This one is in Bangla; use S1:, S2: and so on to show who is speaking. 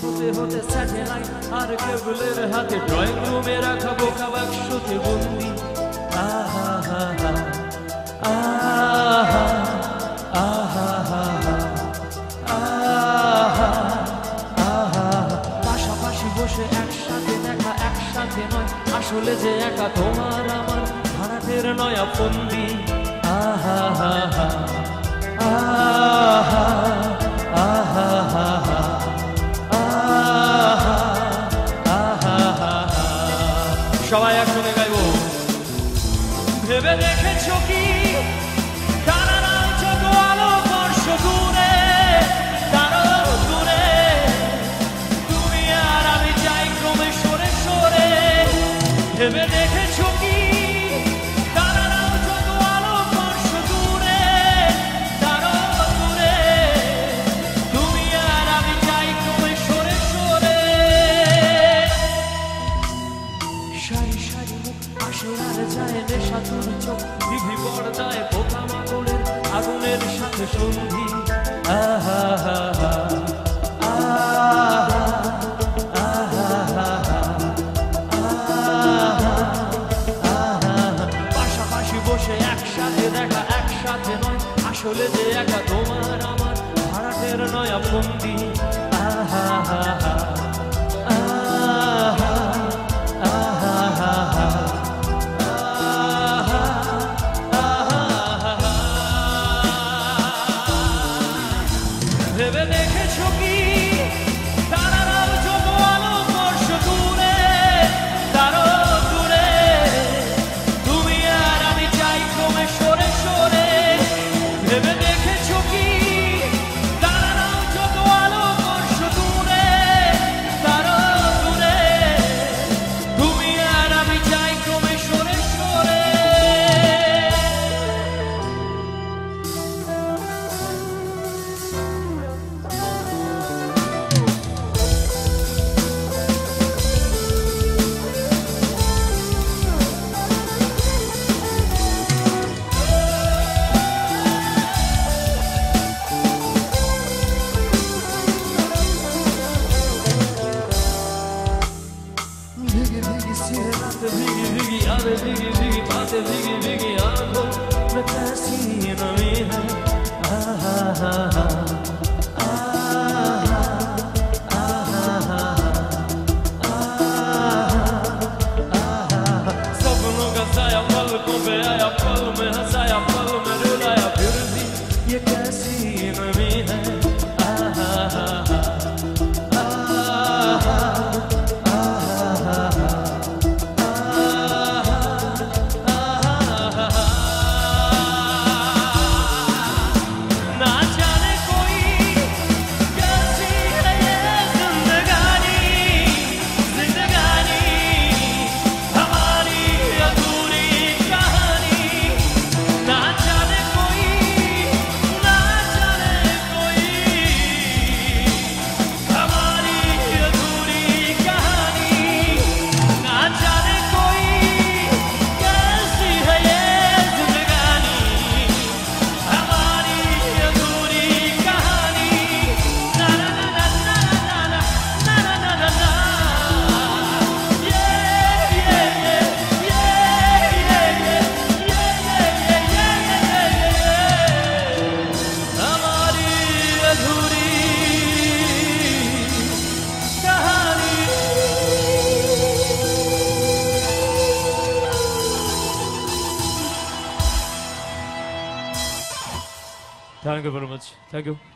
S1: হতে হতে স্যাটেলাইট আর কেবলের হাতে ড্রয়িং রুমে রাখা বোকা বাক্সতে বন্দি। আহা হা হা আহা আহা হা আহা আহা পাশাপাশি বসে একসাথে দেখা একসাথে নয়, আসলে যে একা তোমার আমার ভাড়াটের নয়া ফন্দি। আহা হা হা আহা আহা হা সবাই একসঙ্গে গাইব। ভেবে দেখেছো কি তারারাও যত আলো বর্ষ দূরে, তারও দূরে তুমি আর আমি যাই ক্রমে সরে সরে। ভেবে দেখেছো কি তারারাও যত আলো বর্ষ দূরে, তারও দূরে তুমি আর আমি যাই ক্রমে সরে সরে। সারি সারি মুখ আসে আর যায় নেশা তোর চোখ, বিধি পর্দায় পোকা মাকড়ের আগুনের সাথে সন্ধি। আহা হা হা আহা আহা আহা পাশাপাশি বসে একসাথে দেখা একসাথে নয়, আসলে যে একা তোমার আমার ভাড়াটের নয়া ফন্দি। আহা হা হা ভেবে দেখেছো কি তারারাও যত আলো বর্ষ দূরে, তারও দূরে তুমি আর আমি যাই ক্রমে সরে সরে। ভেবে দেখেছো কি তারারাও যত আলো বর্ষ দূরে, তারও দূরে তুমি আর আমি যাই ক্রমে সরে সরে। भीगी भीगी सिर रात भीगी भीगी यादें भीगी भीगी बातें भीगी भीगी आंखों में कैसी नमी है। आहा हा हा आहा आहा आहा सपनों का साया पलकों पे आया, पल में हंसाया पल में रुलाया, फिर भी ये कैसी नमी है। आहा हा हा Thank you very much. Thank you.